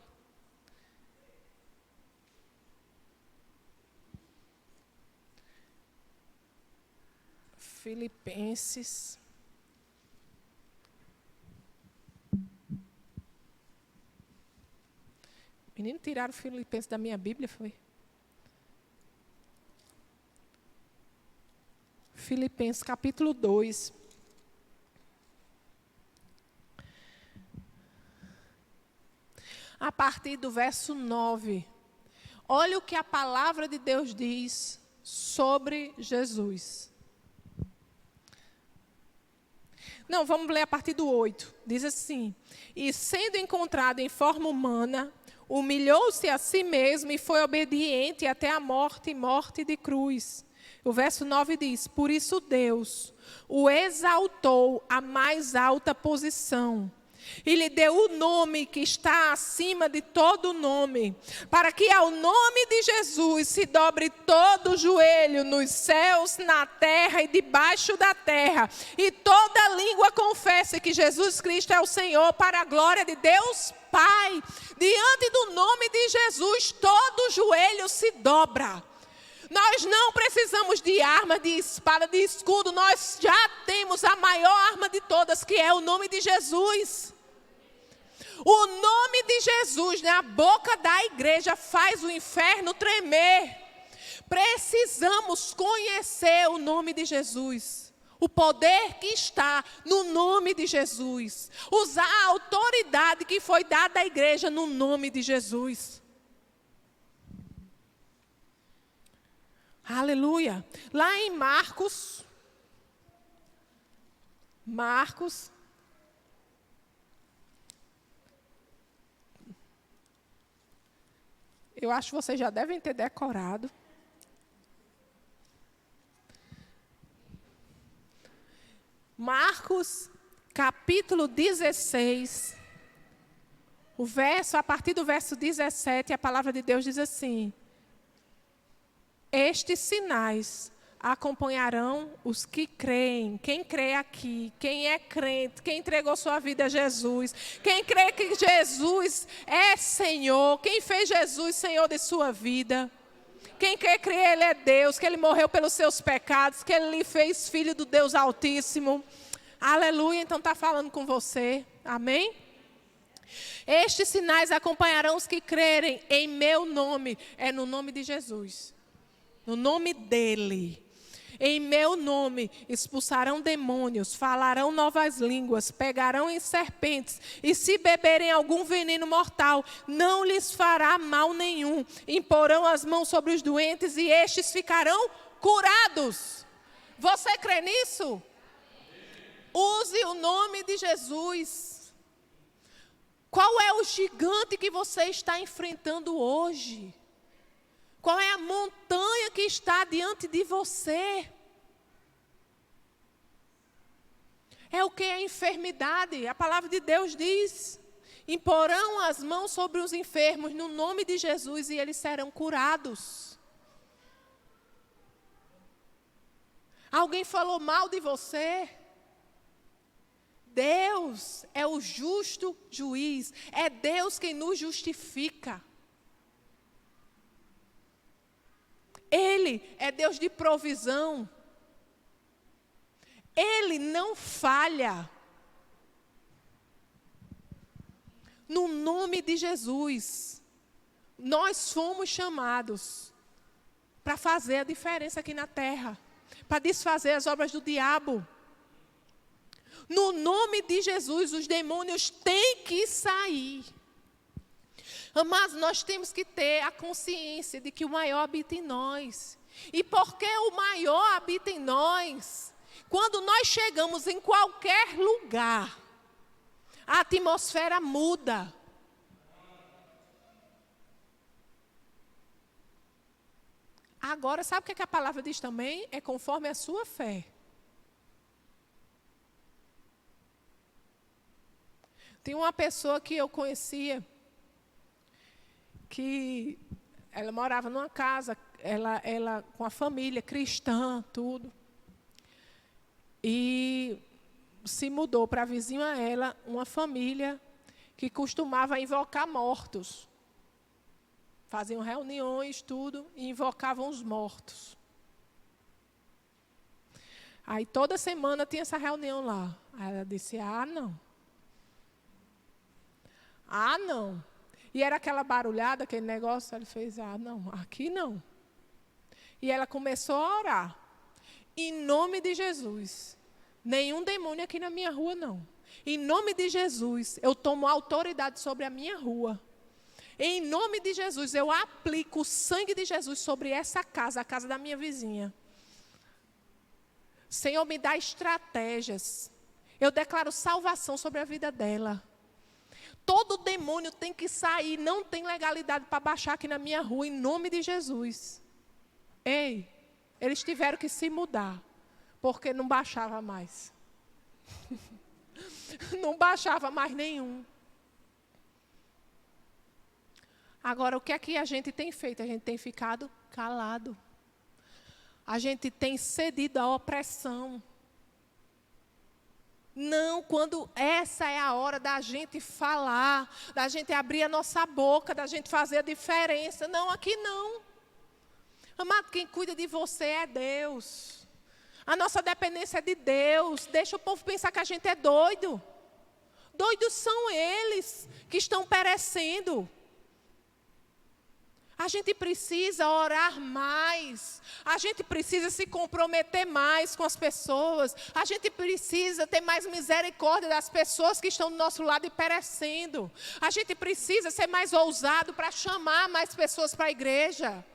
Filipenses. Menino, tiraram Filipenses da minha Bíblia, foi? Filipenses capítulo 2. A partir do verso 9. Olha o que a palavra de Deus diz sobre Jesus. Não, vamos ler a partir do 8. Diz assim: e sendo encontrado em forma humana, humilhou-se a si mesmo e foi obediente até a morte e morte de cruz. O verso 9 diz: por isso Deus o exaltou à mais alta posição e lhe deu o nome que está acima de todo nome, para que ao nome de Jesus se dobre todo o joelho nos céus, na terra e debaixo da terra, e toda língua confesse que Jesus Cristo é o Senhor, para a glória de Deus Pai. Diante do nome de Jesus, todo joelho se dobra. Nós não precisamos de arma, de espada, de escudo. Nós já temos a maior arma de todas, que é o nome de Jesus. O nome de Jesus na boca da igreja faz o inferno tremer. Precisamos conhecer o nome de Jesus. O poder que está no nome de Jesus. Usar a autoridade que foi dada à igreja no nome de Jesus. Aleluia. Lá em Marcos, eu acho que vocês já devem ter decorado. Marcos, capítulo 16, a partir do verso 17, a palavra de Deus diz assim: estes sinais acompanharão os que creem. Quem crê aqui, quem é crente, quem entregou sua vida a Jesus, quem crê que Jesus é Senhor, quem fez Jesus Senhor de sua vida, quem crê que Ele é Deus, que Ele morreu pelos seus pecados, que Ele lhe fez filho do Deus Altíssimo. Aleluia, então está falando com você, amém? Estes sinais acompanharão os que crerem em meu nome, é no nome de Jesus, no nome dEle. Em meu nome expulsarão demônios, falarão novas línguas, pegarão em serpentes, e se beberem algum veneno mortal, não lhes fará mal nenhum. Imporão as mãos sobre os doentes e estes ficarão curados. Você crê nisso? Use o nome de Jesus. Qual é o gigante que você está enfrentando hoje? Qual é a montanha que está diante de você? É o que? A enfermidade. A palavra de Deus diz: imporão as mãos sobre os enfermos no nome de Jesus e eles serão curados. Alguém falou mal de você? Deus é o justo juiz. É Deus quem nos justifica. Ele é Deus de provisão. Ele não falha. No nome de Jesus, nós fomos chamados para fazer a diferença aqui na terra, para desfazer as obras do diabo. No nome de Jesus, os demônios têm que sair. Mas nós temos que ter a consciência de que o maior habita em nós. E porque o maior habita em nós, quando nós chegamos em qualquer lugar, a atmosfera muda. Agora, sabe o que a palavra diz também? É conforme a sua fé. Tem uma pessoa que eu conhecia, que ela morava numa casa, ela com a família cristã, tudo. E se mudou para vizinho a ela uma família que costumava invocar mortos. Faziam reuniões, tudo, e invocavam os mortos. Aí toda semana tinha essa reunião lá. Aí ela disse: não. Não. E era aquela barulhada, aquele negócio, ele fez: não, aqui não. E ela começou a orar. Em nome de Jesus. Nenhum demônio aqui na minha rua, não. Em nome de Jesus, eu tomo autoridade sobre a minha rua. Em nome de Jesus, eu aplico o sangue de Jesus sobre essa casa, a casa da minha vizinha. Senhor, me dá estratégias. Eu declaro salvação sobre a vida dela. Todo demônio tem que sair, não tem legalidade para baixar aqui na minha rua, em nome de Jesus. Ei, eles tiveram que se mudar, porque não baixava mais. Não baixava mais nenhum. Agora, o que é que a gente tem feito? A gente tem ficado calado. A gente tem cedido à opressão. Não, quando essa é a hora da gente falar, da gente abrir a nossa boca, da gente fazer a diferença. Não, aqui não. Amado, quem cuida de você é Deus. A nossa dependência é de Deus. Deixa o povo pensar que a gente é doido. Doidos são eles que estão perecendo. A gente precisa orar mais. A gente precisa se comprometer mais com as pessoas. A gente precisa ter mais misericórdia das pessoas que estão do nosso lado e perecendo. A gente precisa ser mais ousado para chamar mais pessoas para a igreja.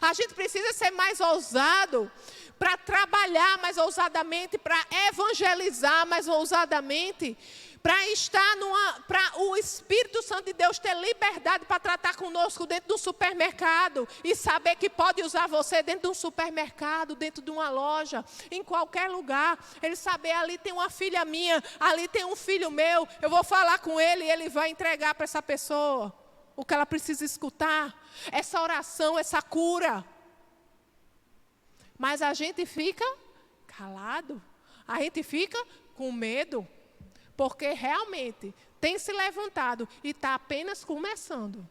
A gente precisa ser mais ousado para trabalhar mais ousadamente, para evangelizar mais ousadamente, para o Espírito Santo de Deus ter liberdade para tratar conosco dentro do supermercado e saber que pode usar você dentro de um supermercado, dentro de uma loja, em qualquer lugar. Ele saber, ali tem uma filha minha, ali tem um filho meu, eu vou falar com ele e ele vai entregar para essa pessoa o que ela precisa escutar, essa oração, essa cura. Mas a gente fica calado, a gente fica com medo. Porque realmente tem se levantado e está apenas começando.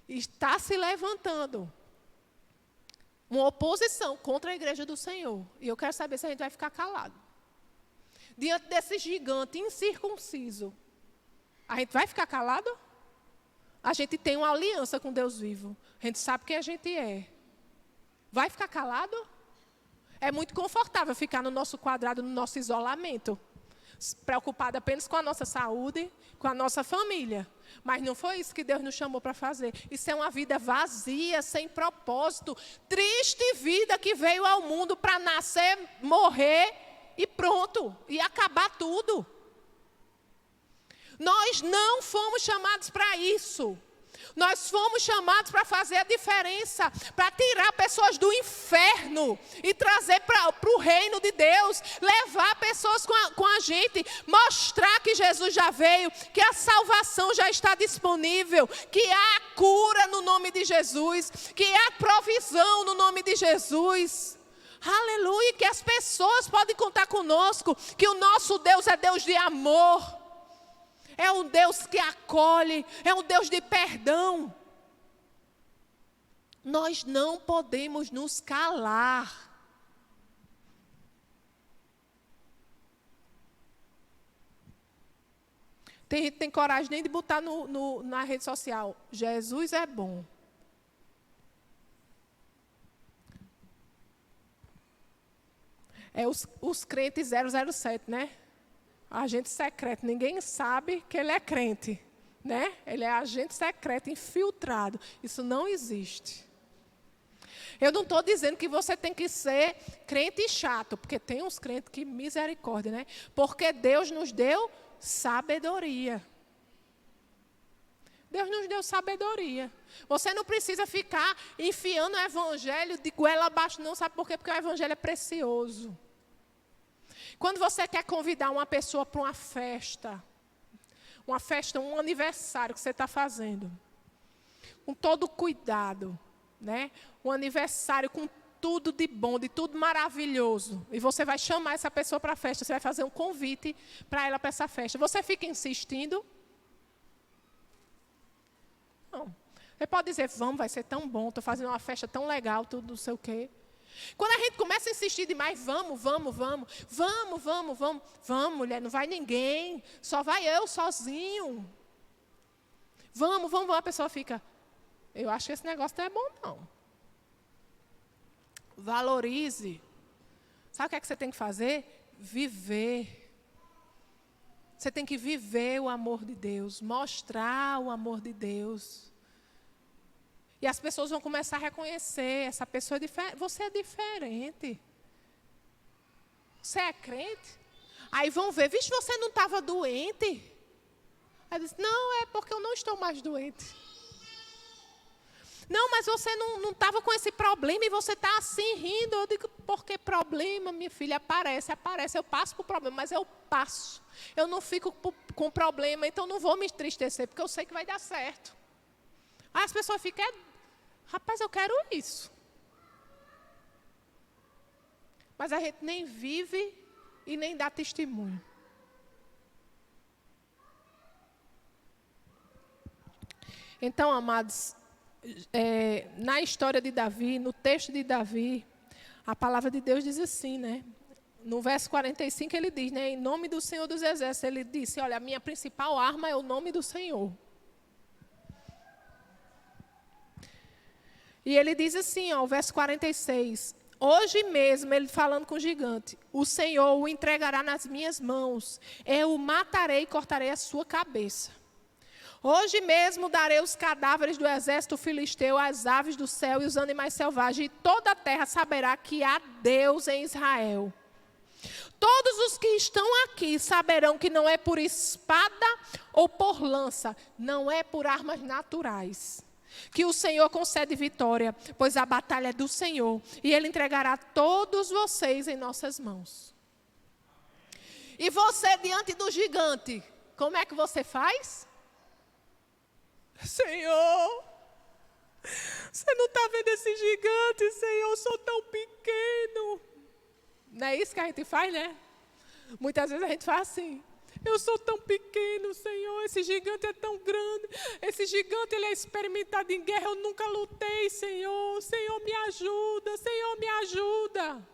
Está se levantando uma oposição contra a igreja do Senhor. E eu quero saber se a gente vai ficar calado. Diante desse gigante incircunciso, a gente vai ficar calado? A gente tem uma aliança com Deus vivo. A gente sabe quem a gente é. Vai ficar calado? É muito confortável ficar no nosso quadrado, no nosso isolamento. Preocupada apenas com a nossa saúde, com a nossa família. Mas não foi isso que Deus nos chamou para fazer. Isso é uma vida vazia, sem propósito. Triste vida que veio ao mundo para nascer, morrer e pronto. E acabar tudo. Nós não fomos chamados para isso. Nós fomos chamados para fazer a diferença, para tirar pessoas do inferno e trazer para o reino de Deus, levar pessoas com a gente, mostrar que Jesus já veio, que a salvação já está disponível, que há cura no nome de Jesus, que há provisão no nome de Jesus. Aleluia, que as pessoas podem contar conosco, que o nosso Deus é Deus de amor. É um Deus que acolhe, é um Deus de perdão. Nós não podemos nos calar. Tem gente que tem coragem nem de botar na rede social. Jesus é bom. É os crentes 007, né? Agente secreto, ninguém sabe que ele é crente, né? Ele é agente secreto, infiltrado. Isso não existe. Eu não estou dizendo que você tem que ser crente chato, porque tem uns crentes que misericórdia, né? Porque Deus nos deu sabedoria. Deus nos deu sabedoria. Você não precisa ficar enfiando o evangelho de goela abaixo, não. Sabe por quê? Porque o evangelho é precioso. Quando você quer convidar uma pessoa para uma festa, um aniversário que você está fazendo, com todo cuidado, né? Um aniversário com tudo de bom, de tudo maravilhoso, e você vai chamar essa pessoa para a festa, você vai fazer um convite para ela para essa festa. Você fica insistindo? Não. Você pode dizer, vamos, vai ser tão bom, estou fazendo uma festa tão legal, tudo não sei o quê. Quando a gente começa a insistir demais, vamos, mulher, não vai ninguém, só vai eu sozinho. Vamos, a pessoa fica, eu acho que esse negócio não é bom não. Valorize. Sabe o que é que você tem que fazer? Viver. Você tem que viver o amor de Deus, mostrar o amor de Deus. E as pessoas vão começar a reconhecer, essa pessoa é diferente. Você é diferente. Você é crente? Aí vão ver, vixe, você não estava doente? Aí diz, não, é porque eu não estou mais doente. Não, mas você não estava com esse problema e você está assim rindo. Eu digo, por que problema, minha filha? Aparece. Eu passo por problema, mas eu passo. Eu não fico com problema, então não vou me entristecer, porque eu sei que vai dar certo. Aí as pessoas ficam, rapaz, eu quero isso. Mas a gente nem vive e nem dá testemunho. Então, amados, na história de Davi, no texto de Davi, a palavra de Deus diz assim, né? No verso 45 ele diz, né? Em nome do Senhor dos Exércitos, ele disse, olha, a minha principal arma é o nome do Senhor. E ele diz assim, ó, o verso 46, hoje mesmo, ele falando com o gigante, o Senhor o entregará nas minhas mãos, eu o matarei e cortarei a sua cabeça. Hoje mesmo darei os cadáveres do exército filisteu, as aves do céu e os animais selvagens, e toda a terra saberá que há Deus em Israel. Todos os que estão aqui saberão que não é por espada ou por lança, não é por armas naturais, que o Senhor concede vitória, pois a batalha é do Senhor, e Ele entregará todos vocês em nossas mãos. E você, diante do gigante, como é que você faz? Senhor, você não está vendo esse gigante, Senhor, eu sou tão pequeno. Não é isso que a gente faz, né? Muitas vezes a gente faz assim, eu sou tão pequeno, Senhor, esse gigante é tão grande, esse gigante ele é experimentado em guerra, eu nunca lutei, Senhor, Senhor me ajuda, Senhor me ajuda.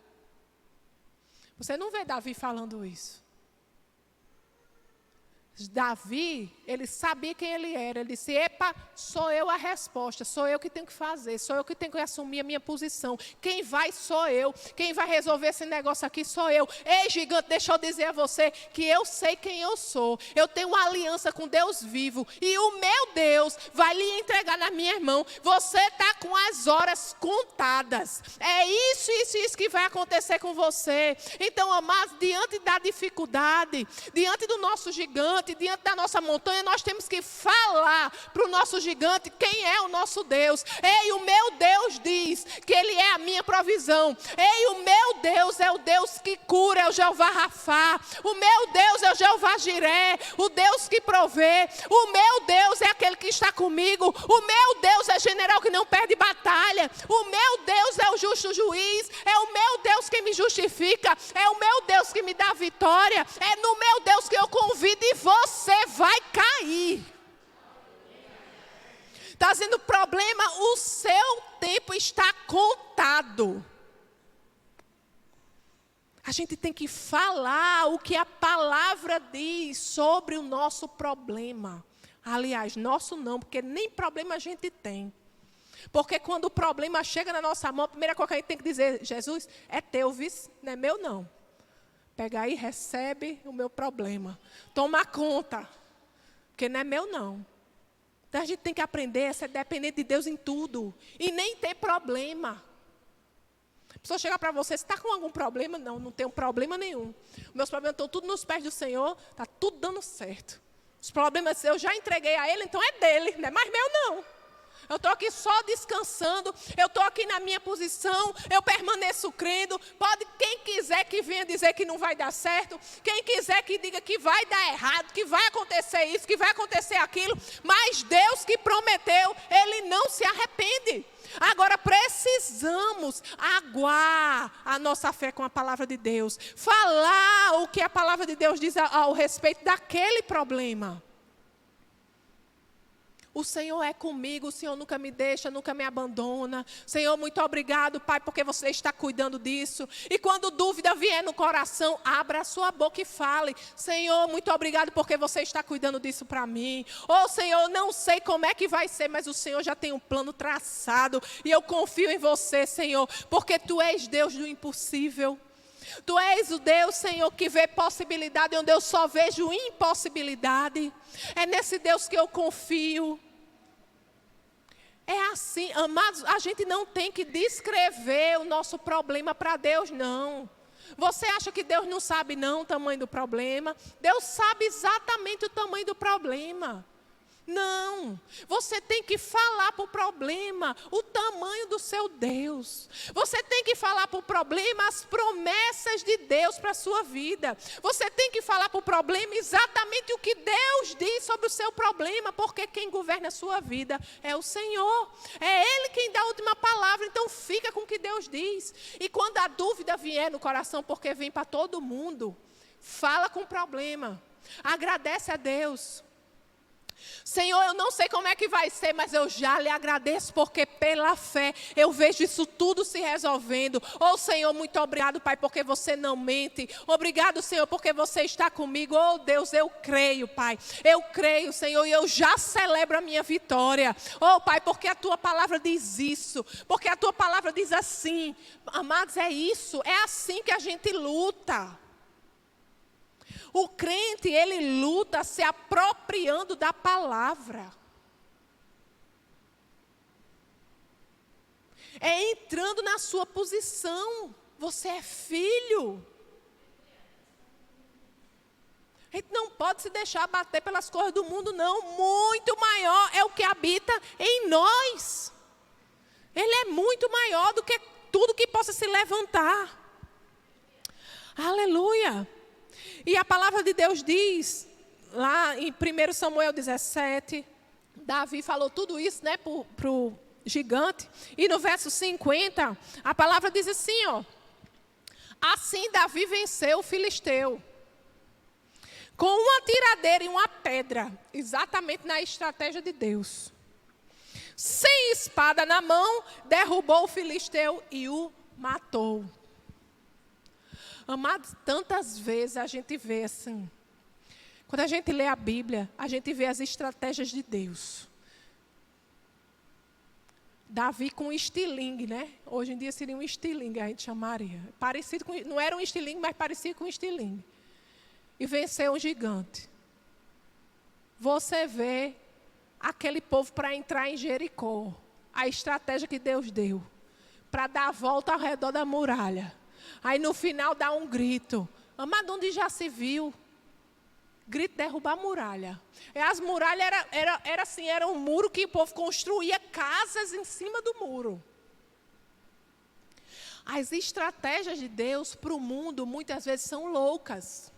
Você não vê Davi falando isso. Davi, ele sabia quem ele era. Ele disse, epa, sou eu a resposta. Sou eu que tenho que fazer. Sou eu que tenho que assumir a minha posição. Quem vai sou eu. Quem vai resolver esse negócio aqui sou eu. Ei, gigante, deixa eu dizer a você que eu sei quem eu sou. Eu tenho uma aliança com Deus vivo. E o meu Deus vai lhe entregar na minha mão. Você está com as horas contadas. É isso que vai acontecer com você. Então, amados, diante da dificuldade, diante do nosso gigante, diante da nossa montanha, nós temos que falar para o nosso gigante quem é o nosso Deus. Ei, o meu Deus diz que Ele é a minha provisão. Ei, o meu Deus é o Deus que cura, é o Jeová Rafá. O meu Deus é o Jeová Jiré, o Deus que provê. O meu Deus é aquele que está comigo. O meu Deus é general que não perde batalha. O meu Deus é o justo juiz. É o meu Deus que me justifica. É o meu Deus que me dá vitória. É no meu Deus que eu convido e você vai cair. Está dizendo problema, o seu tempo está contado. A gente tem que falar o que a palavra diz sobre o nosso problema. Aliás, nosso não, porque nem problema a gente tem. Porque quando o problema chega na nossa mão, a primeira coisa que a gente tem que dizer, Jesus, é teu, vice, não é meu não. Pega aí, recebe o meu problema. Toma conta. Porque não é meu, não. Então a gente tem que aprender a ser dependente de Deus em tudo. E nem ter problema. A pessoa chega para você, você está com algum problema? Não, não tenho problema nenhum. Meus problemas estão tudo nos pés do Senhor. Está tudo dando certo. Os problemas eu já entreguei a Ele, então é dele. Não é mais meu, não. Eu estou aqui só descansando, eu estou aqui na minha posição, eu permaneço crendo. Pode quem quiser que venha dizer que não vai dar certo, quem quiser que diga que vai dar errado, que vai acontecer isso, que vai acontecer aquilo, mas Deus que prometeu, Ele não se arrepende. Agora precisamos aguar a nossa fé com a palavra de Deus, falar o que a palavra de Deus diz ao respeito daquele problema. O Senhor é comigo, o Senhor nunca me deixa, nunca me abandona. Senhor, muito obrigado, Pai, porque você está cuidando disso. E quando dúvida vier no coração, abra a sua boca e fale: Senhor, muito obrigado porque você está cuidando disso para mim. Ou Senhor, não sei como é que vai ser, mas o Senhor já tem um plano traçado. E eu confio em você, Senhor, porque Tu és Deus do impossível. Tu és o Deus, Senhor, que vê possibilidade onde eu só vejo impossibilidade. É nesse Deus que eu confio. É assim, amados, a gente não tem que descrever o nosso problema para Deus, não. Você acha que Deus não sabe, não, o tamanho do problema? Deus sabe exatamente o tamanho do problema. Não, você tem que falar para o problema o tamanho do seu Deus. Você tem que falar para o problema as promessas de Deus para a sua vida. Você tem que falar para o problema exatamente o que Deus diz sobre o seu problema, porque quem governa a sua vida é o Senhor. É Ele quem dá a última palavra, então fica com o que Deus diz. E quando a dúvida vier no coração, porque vem para todo mundo, fala com o problema, agradece a Deus. Senhor, eu não sei como é que vai ser, mas eu já lhe agradeço, porque pela fé eu vejo isso tudo se resolvendo. Oh Senhor, muito obrigado, Pai, porque você não mente. Obrigado, Senhor, porque você está comigo. Oh Deus, eu creio, Pai. Eu creio, Senhor, e eu já celebro a minha vitória. Oh Pai, porque a Tua palavra diz isso. Porque a Tua palavra diz assim. Amados, é isso. É assim que a gente luta. O crente, ele luta se apropriando da palavra. É entrando na sua posição. Você é filho. A gente não pode se deixar bater pelas coisas do mundo, não. Muito maior é o que habita em nós. Ele é muito maior do que tudo que possa se levantar. Aleluia. E a palavra de Deus diz, lá em 1 Samuel 17, Davi falou tudo isso, né, para o gigante. E no verso 50, a palavra diz assim, ó: assim Davi venceu o filisteu, com uma tiradeira e uma pedra, exatamente na estratégia de Deus. Sem espada na mão, derrubou o filisteu e o matou. Amados, tantas vezes a gente vê assim, quando a gente lê a Bíblia, a gente vê as estratégias de Deus. Davi com um estilingue, né? Hoje em dia seria um estilingue, a gente chamaria. Parecido com, não era um estilingue, mas parecia com um estilingue. E venceu um gigante. Você vê aquele povo para entrar em Jericó, a estratégia que Deus deu, para dar a volta ao redor da muralha. Aí no final dá um grito. Amado, onde já se viu? Grito derrubar a muralha. E as muralhas era um muro que o povo construía casas em cima do muro. As estratégias de Deus para o mundo muitas vezes são loucas.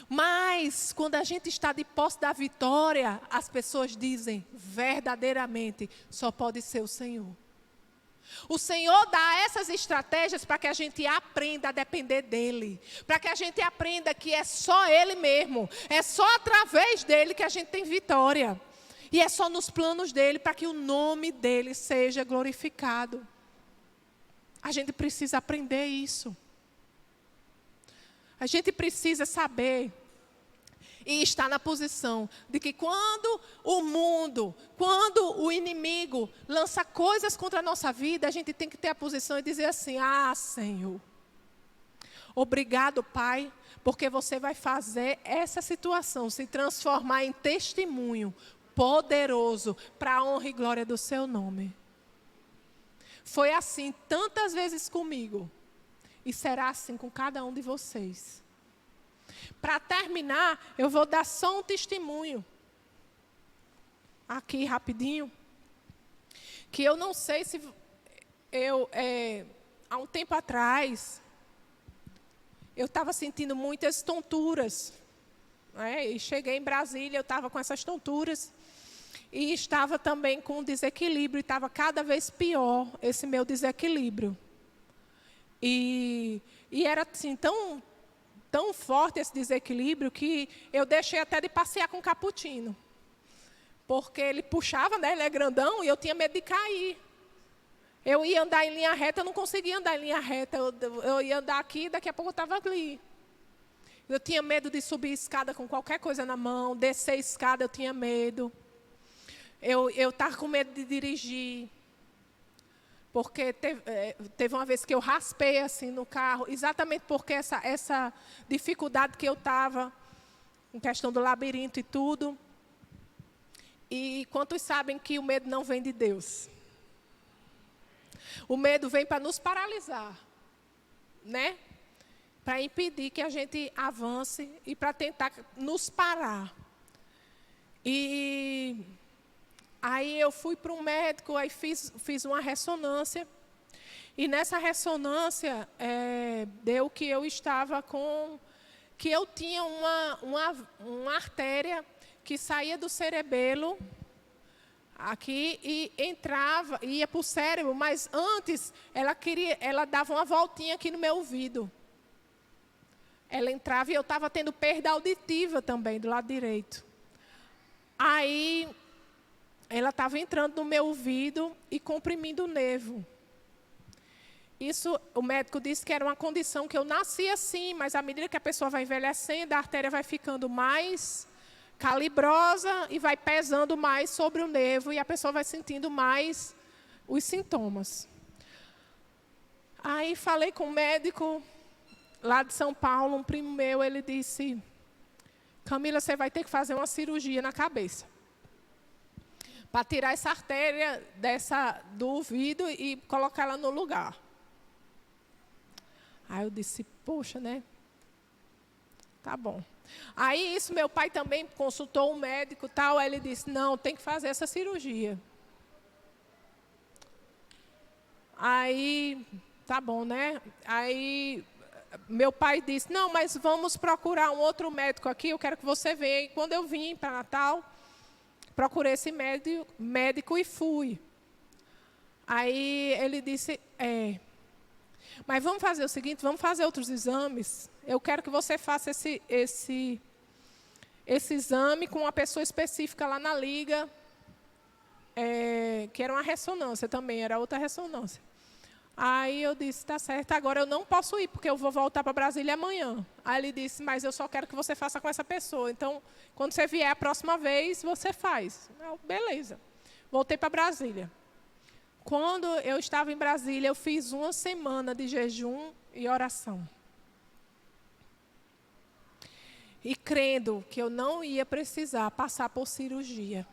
Mas quando a gente está de posse da vitória, as pessoas dizem verdadeiramente, só pode ser o Senhor. O Senhor dá essas estratégias para que a gente aprenda a depender dEle. Para que a gente aprenda que é só Ele mesmo. É só através dEle que a gente tem vitória. E é só nos planos dEle para que o nome dEle seja glorificado. A gente precisa aprender isso. A gente precisa saber e estar na posição de que quando o mundo, quando o inimigo lança coisas contra a nossa vida, a gente tem que ter a posição e dizer assim: ah, Senhor, obrigado, Pai, porque você vai fazer essa situação se transformar em testemunho poderoso para a honra e glória do seu nome. Foi assim tantas vezes comigo e será assim com cada um de vocês. Para terminar, eu vou dar só um testemunho. Aqui, rapidinho. Que eu não sei se há um tempo atrás, eu estava sentindo muitas tonturas. Né? E cheguei em Brasília, eu estava com essas tonturas. E estava também com um desequilíbrio. E estava cada vez pior esse meu desequilíbrio. E era assim, tão forte esse desequilíbrio que eu deixei até de passear com cappuccino. porque ele puxava, né? Ele é grandão e eu tinha medo de cair. Eu ia andar em linha reta, eu não conseguia andar em linha reta. Eu ia andar aqui, daqui a pouco eu estava ali. Eu tinha medo de subir escada com qualquer coisa na mão, descer escada eu tinha medo. Eu estava com medo de dirigir. Porque teve uma vez que eu raspei assim no carro, exatamente porque essa dificuldade que eu estava, em questão do labirinto e tudo. E quantos sabem que o medo não vem de Deus? O medo vem para nos paralisar, né? Para impedir que a gente avance e para tentar nos parar. E aí eu fui para um médico, aí fiz uma ressonância. E nessa ressonância, deu que eu estava com... que eu tinha uma artéria que saía do cerebelo aqui e entrava, ia para o cérebro, mas antes ela dava uma voltinha aqui no meu ouvido. Ela entrava e eu estava tendo perda auditiva também, do lado direito. Aí, ela estava entrando no meu ouvido e comprimindo o nervo. Isso, o médico disse que era uma condição que eu nasci assim, mas à medida que a pessoa vai envelhecendo, a artéria vai ficando mais calibrosa e vai pesando mais sobre o nervo e a pessoa vai sentindo mais os sintomas. Aí falei com o médico lá de São Paulo, um primo meu, ele disse: Camila, você vai ter que fazer uma cirurgia na cabeça para tirar essa artéria do ouvido e colocar ela no lugar. Aí eu disse, poxa, né? Tá bom. Aí isso, meu pai também consultou um médico e tal, aí ele disse, não, tem que fazer essa cirurgia. Aí, tá bom, né? Aí, meu pai disse, não, mas vamos procurar um outro médico aqui, eu quero que você venha. E quando eu vim para Natal, procurei esse médico e fui. Aí ele disse, mas vamos fazer o seguinte, vamos fazer outros exames. Eu quero que você faça esse exame com uma pessoa específica lá na liga, que era uma ressonância também, era outra ressonância. Aí eu disse, tá certo, agora eu não posso ir, porque eu vou voltar para Brasília amanhã. Aí ele disse, mas eu só quero que você faça com essa pessoa. Então, quando você vier a próxima vez, você faz. Eu, beleza. Voltei para Brasília. Quando eu estava em Brasília, eu fiz uma semana de jejum e oração. E crendo que eu não ia precisar passar por cirurgia.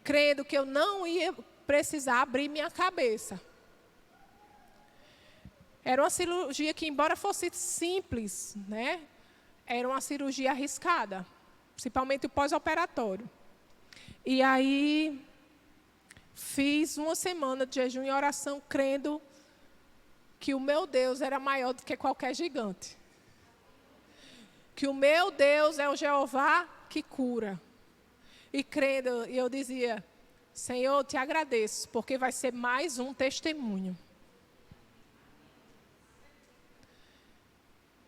Crendo que eu não ia precisar abrir minha cabeça. Era uma cirurgia que, embora fosse simples, né, era uma cirurgia arriscada, principalmente o pós-operatório. E aí, fiz uma semana de jejum e oração, crendo que o meu Deus era maior do que qualquer gigante. Que o meu Deus é o Jeová que cura. E crendo, eu dizia, Senhor, eu te agradeço, porque vai ser mais um testemunho.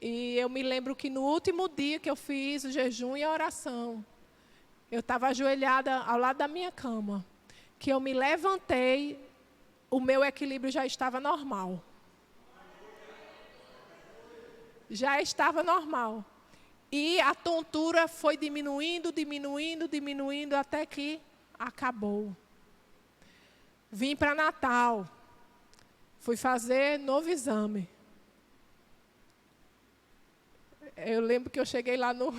E eu me lembro que no último dia que eu fiz o jejum e a oração, eu estava ajoelhada ao lado da minha cama, que eu me levantei, o meu equilíbrio já estava normal. Já estava normal. E a tontura foi diminuindo, até que acabou. Vim para Natal. Fui fazer novo exame. Eu lembro que eu cheguei lá no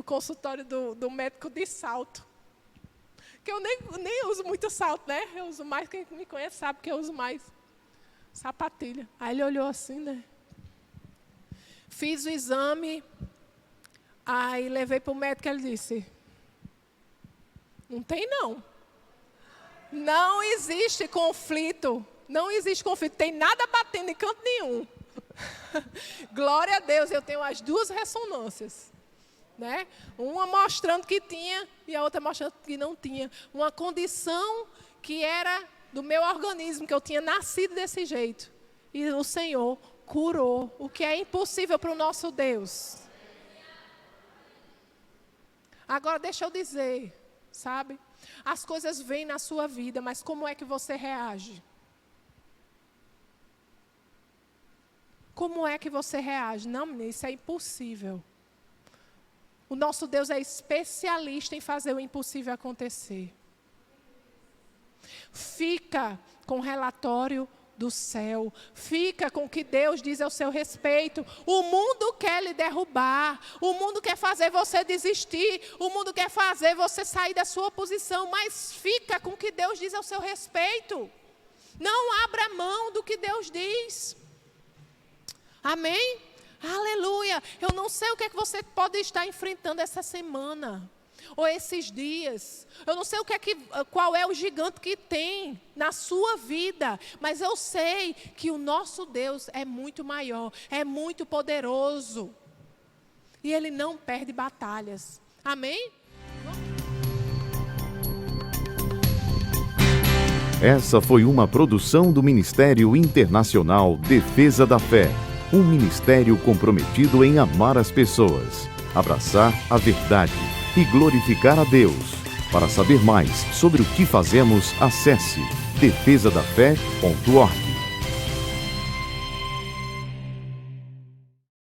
consultório do médico de salto. Que eu nem uso muito salto, né? Eu uso mais, quem me conhece sabe que eu uso mais sapatilha. Aí ele olhou assim, né? Fiz o exame, aí levei para o médico e ele disse, não tem não. Não existe conflito, tem nada batendo em canto nenhum. Glória a Deus, eu tenho as duas ressonâncias. Né? Uma mostrando que tinha e a outra mostrando que não tinha. Uma condição que era do meu organismo, que eu tinha nascido desse jeito. E o Senhor curou, o que é impossível para o nosso Deus. Agora deixa eu dizer, sabe? As coisas vêm na sua vida, mas como é que você reage? Como é que você reage? Não, menina, isso é impossível. O nosso Deus é especialista em fazer o impossível acontecer. Fica com o relatório do céu. Fica com o que Deus diz ao seu respeito. O mundo quer lhe derrubar. O mundo quer fazer você desistir. O mundo quer fazer você sair da sua posição. Mas fica com o que Deus diz ao seu respeito. Não abra mão do que Deus diz. Amém? Aleluia! Eu não sei o que é que você pode estar enfrentando essa semana, ou esses dias. Eu não sei qual é o gigante que tem na sua vida, mas eu sei que o nosso Deus é muito maior, é muito poderoso. E Ele não perde batalhas. Amém? Essa foi uma produção do Ministério Internacional Defesa da Fé. Um ministério comprometido em amar as pessoas, abraçar a verdade e glorificar a Deus. Para saber mais sobre o que fazemos, acesse defesadafé.org.